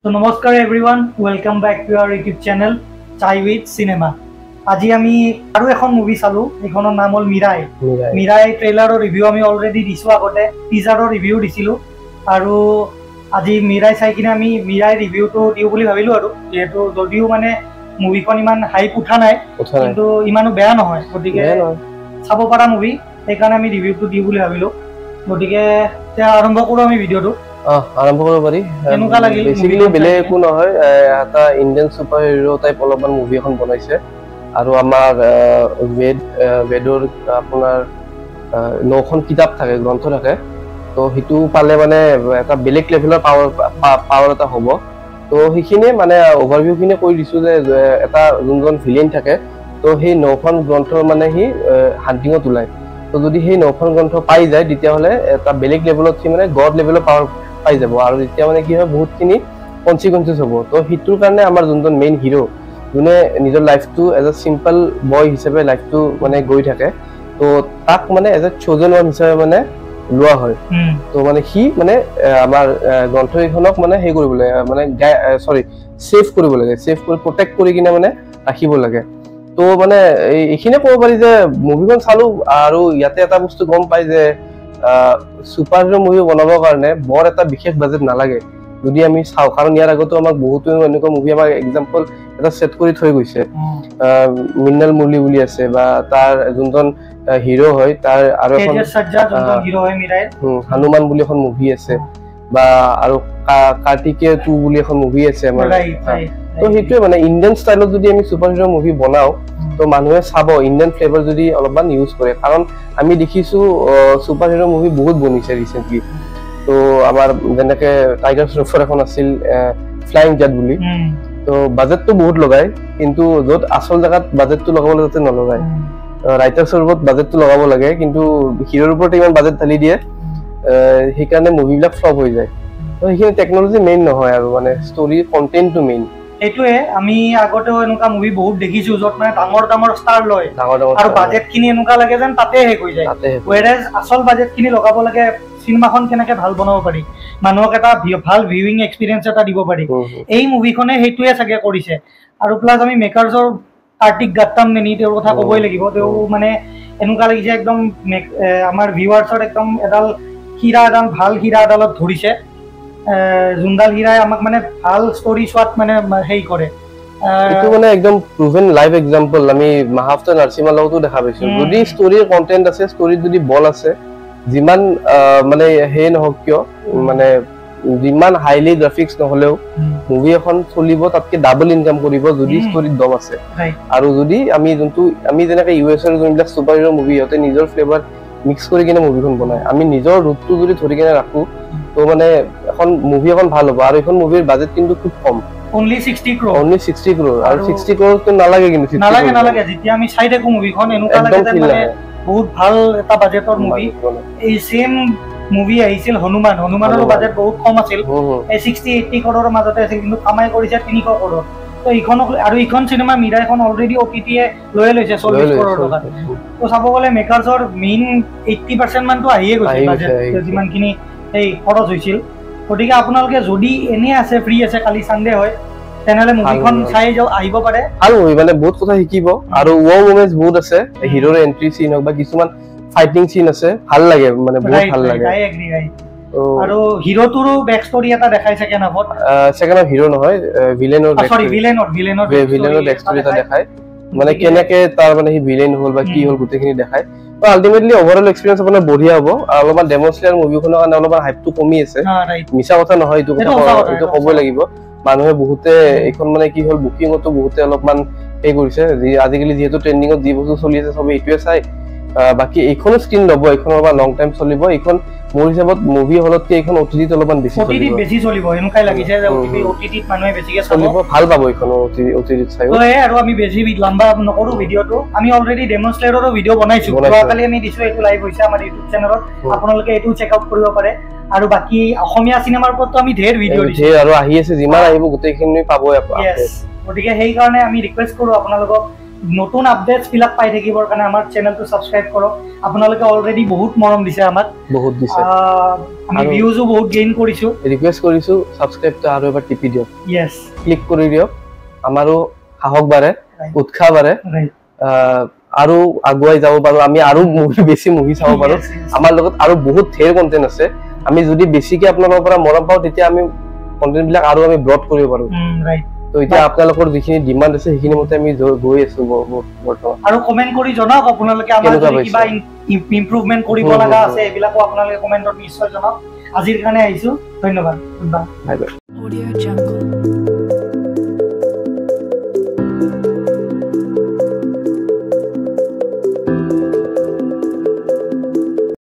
So namaskar everyone, welcome back to our YouTube channel Chai with Cinema. আজি আমি আৰু এখন মুভি চালো, এখনৰ নাম হল মিৰাই। মিৰাই ট্ৰেইলাৰৰ ৰিভিউ আমি অলৰেডি দিছো, আগতে টিজাৰৰ ৰিভিউ দিছিলো আৰু আজি মিৰাই চাই কিনে আমি মিৰাই ৰিভিউটো দিও বুলি ভাবিলো আৰু যেহেতু যদিও মানে মুভিখন ইমান হাইপ উঠা নাই কিন্তু ইমানো বেয়া নহয়, গতিকে চাব পৰা মুভি, সেইকাৰণে আমি ৰিভিউটো দিও বুলি ভাবিলো। গতিকে আৰম্ভ কৰো আমি ভিডিওটো। আৰম্ভ কৰিব পাৰি। কেনেকুৱা লাগিল? বেসিক্যালি বেলেগ একো নহয়, এটা ইণ্ডিয়ান সুপাৰ হিৰো টাইপ অলপমান মুভি এখন বনাইছে আৰু আমাৰ বেদৰ আপোনাৰ 9খন কিতাপ থাকে, গ্ৰন্থ থাকে, তো সেইটো পালে মানে এটা বেলেগ লেভেলৰ পাৱাৰ এটা হ'ব। তো সেইখিনি মানে অভাৰভিউখিনি কৈ দিছো যে এটা যোনজন ভিলেন থাকে, তো সেই 9খন গ্ৰন্থ মানে সি হান্টিঙত ওলায়। তো যদি সেই 9খন গ্ৰন্থ পাই যায় তেতিয়াহ'লে এটা বেলেগ লেভেলত সি মানে গড লেভেলৰ পাৱাৰ পাই যাব আৰু তেতিয়া মানে কি হয় বহুতখিনি কনচিকুৱেঞ্চেছ হ'ব। তো সেইটোৰ কাৰণে আমাৰ যোনজন মেইন হিৰো, যোনে নিজৰ লাইফটো এজ এ চিম্পল বয় হিচাপে লাইফটো মানে গৈ থাকে, তো তাক মানে এজ এ চ'জেন ওৱান হিচাপে মানে লোৱা হয়। তো মানে সি মানে আমাৰ গ্ৰন্থকেইখনক মানে সেই কৰিব লাগে, মানে ছেভ কৰিব লাগে, ছেভ কৰি প্ৰটেক্ট কৰি কিনে মানে ৰাখিব লাগে। তো মানে এইখিনিয়ে ক'ব পাৰি যে মুভিখন চালো আৰু ইয়াতে এটা বস্তু গম পাই যে সুপাৰ হিৰো মুভি বনাবৰ কাৰণে বৰ এটা বিশেষ বাজেট নালাগে যদি আমি চাওঁ, কাৰণ ইয়াৰ আগতো আমাক বহুতো এনেকুৱা মুভি আমাক এক্সাম্পল এটা ছেট কৰি থৈ গৈছে। মিন্নাল মুৰলী বুলি আছে বা তাৰ যোনজন হিৰো হয় তাৰ আৰু এখন হনুমান বুলি এখন মুভি আছে, বা আৰু কাৰ্তিকেয় 2 বুলি এখন মুভি আছে আমাৰ। তো সেইটোৱে মানে ইণ্ডিয়ান ষ্টাইলত যদি আমি সুপাৰ হিৰো মুভি বনাওঁ তো মানুহে চাব, ইণ্ডিয়ান ফ্লেভাৰ যদি অলপমান ইউজ কৰে, কাৰণ আমি দেখিছো সুপাৰ হিৰো মুভি বহুত বনিছে ৰিচেণ্টলি। তো আমাৰ যেনেকে টাইগাৰ শ্ৰফৰ এখন আছিল ফ্লাইং জাট বুলি, তো বাজেটটো বহুত লগায় কিন্তু য'ত আচল জেগাত বাজেটটো লগাবলৈ যাতে নলগায়, ৰাইটাৰ্ছৰ ওপৰত বাজেটটো লগাব লাগে কিন্তু হিৰোৰ ওপৰত ইমান বাজেট ঢালি দিয়ে, সেইকাৰণে মুভিবিলাক ফ্লপ হৈ যায়। তো সেইখিনি টেকনলজি মেইন নহয় আৰু মানে ষ্টৰী কণ্টেণ্টটো মেইন। সেইটোৱে আমি আগতেও এনেকুৱা মুভি বহুত দেখিছো য'ত মানে ডাঙৰ ডাঙৰ ষ্টাৰ লয় আৰু বাজেট খিনি এনেকুৱা লাগে যেন তাতে শেষ হৈ যায়, ৱেৰাজ আচল বাজেট খিনি লগাব লাগে চিনেমাখন কেনেকে ভাল বনাব পাৰি, মানুহক এটা ভাল ভিউইং এক্সপিৰিয়েঞ্চ এটা দিব পাৰি। এই মুভিখনে সেইটোৱে চাগে কৰিছে। আৰু প্লাছ আমি মেকাৰ্ছৰ কাৰ্তিক গাট্টাম নেনি তেওঁৰ কথা ক'বই লাগিব। তেওঁ মানে এনেকুৱা লাগিছে একদম আমাৰ ভিউৱাৰ্ছৰ একদম এডাল ভাল হীৰা এডালত ধৰিছে, যোনডাল হীৰাই আমাক মানে ভাল ষ্টৰী চোৱাত মানে হেৰি কৰে। এইটো মানে একদম প্ৰভেন লাইভ এক্সাম্পল আমি মাহাফতা নাৰচিমাৰ লগতো দেখা পাইছো। যদি ষ্টৰীৰ কণ্টেণ্ট আছে, ষ্টৰীত যদি বল আছে, যিমান মানে সেই নহওক কিয়, মানে যিমান হাইলি গ্ৰাফিক্স নহলেও মুভি এখন চলিব, তাতকে ডাবল ইনকাম কৰিব যদি ষ্টৰীত দম আছে। আৰু যদি আমি যেনেকে US ৰ যোনবিলাক ছুপাৰ হিৰো মুভি, সিহঁতে নিজৰ ফ্লেভাৰ মিক্স কৰি কিনে মুভিখন বনায়, আমি নিজৰ ৰুটটো যদি ধৰি কিনে ৰাখো, তো মানে এখন মুভি এখন ভাল হ'ব। আৰু এখন মুভিৰ বাজেট কিন্তু খুব কম, only 60 crore আৰু 60 crore তো নালাগে, কিন্তু নালাগে যেতিয়া আমি চাই থাকো মুভিখন এনেকুৱা লাগে যে মানে বহুত ভাল এটা বাজেটৰ মুভি। এই সেম মুভি আহিছিল হনুমানৰো বাজেট বহুত কম আছিল, এই 60-80 crore মাজতে আছিল, কিন্তু কামাই কৰিছে 300 crore। তো এইখনক আৰু এইখন চিনেমা মিৰাইখন অলৰেডি OTT লৈ লৈছে 40 crore টকা। তো চাব গ'লে মেকাৰ্ছৰ মেইন 80% মানটো আহিয়ে গৈছে বাজেট, যিমানখিনি এই খৰচ হৈছিল। গতিকে আপোনালোকে যদি এনে আছে, ফ্ৰী আছে, কালি সানডে হয়, তেনেহ'লে মুভিখন চাই আহিব পাৰে। আৰু মানে বহুত কথা শিকিব আৰু ৱ মোমেন্টছ বহুত আছে, হিৰোৰ এন্ট্ৰি সিন হওক বা কিছুমান ফাইটিং সিন আছে, ভাল লাগে, মানে বহুত ভাল লাগে। আৰু হিৰোটোৰো বেক ষ্টৰী এটা দেখাই সেকেন্ড হাফত, হিৰো নহয় ভিলেনৰ বেক ষ্টৰী এটা দেখায়, মানে কেনেকে তাৰ মানে সি ভিলেন হ'ল বা কি হ'ল গোটেইখিনি দেখায়। তো আলটিমেটলি ওভাৰঅল এক্সপিৰিয়েঞ্চ আপোনাৰ বঢ়িয়া হ'ব। আৰু অলপমান ডেমনষ্ট্ৰেট মুভিখনৰ কাৰণে অলপমান হাইপটো কমি আছে, মিছা কথা নহয়, এইটো ক'বই লাগিব। মানুহে বহুতে এইখন মানে কি হ'ল বুকিঙতো বহুতে অলপমান হেৰি কৰিছে, আজিকালি যিহেতু ট্ৰেণ্ডিঙত যি বস্তু চলি আছে চবে এইটোৱে চাই, বাকী এইখনো স্ক্ৰীন ল'ব, এইখন অলপমান লং টাইম চলিব। এইখন মোৰ হিচাপত মুভি হলতকে এইখন OTT অলপমান বেছি চলিব, এনেকুৱাই লাগিছে যে OTT মানুহে বেছিকে চলিব, ভাল পাব এইখন OTT চাই। আৰু আমি বেছি লম্বা নকৰো ভিডিঅ'টো, আমি অলৰেডি ডেমনষ্ট্ৰেটৰো ভিডিঅ' বনাইছো, যোৱাকালি আমি দিছো, এইটো লাইভ হৈছে আমাৰ ইউটিউব চেনেলত, আপোনালোকে এইটো চেক আউট কৰিব পাৰে। আৰু বাকি অসমীয়া চিনেমাৰ ওপৰতো আমি ঢেৰ ভিডিঅ' দিছো আৰু আহি আছে, যিমান আহিব গোটেইখিনি পাবই। গতিকে সেইকাৰণে আমি ৰিকুৱেষ্ট কৰো আপোনালোকক নতুন আপডেটছ বিলাক পাই থাকিবৰ কাৰণে আমাৰ চেনেলটো সাবস্ক্ৰাইব কৰক আপোনালোকে অলৰেডি বহুত মৰম দিছে আমাক বহুত দিছে আমি ভিউজও বহুত গেইন কৰিছো ৰিকুৱেষ্ট কৰিছো সাবস্ক্ৰাইবটো আৰু এবাৰ টিপি দিয়ক ইয়েস ক্লিক কৰি দিয়ক আমাৰো সাহস বাঢ়ে উৎসাহ বাঢ়ে আৰু আগুৱাই যাব পাৰো আমি আৰু বেছি মুভি চাব পাৰো আমাৰ লগত আৰু বহুত ধেৰ কন্টেন্ট আছে আমি যদি বেছিকে আপোনালোকৰ পৰা মৰম পাওঁ তেতিয়া আমি কন্টেন্ট বিলাক আৰু আমি ব্ৰড কৰিব পাৰো ৰাইট তো এতিয়া আপোনালোকৰ যিখিনি ডিমান্ড আছে সেইখিনি মতে আমি গৈ আছো বৰ্তমান আৰু কমেন্ট কৰি জনাওক আপোনালোকে আমাৰ কিবা ইমপ্ৰুভমেন্ট কৰিব লগা আছে এবিলাকো আপোনালোকে কমেন্টত নিশ্চয় জনাওক আজিৰ কাৰণে আহিছো ধন্যবাদ বাই বাই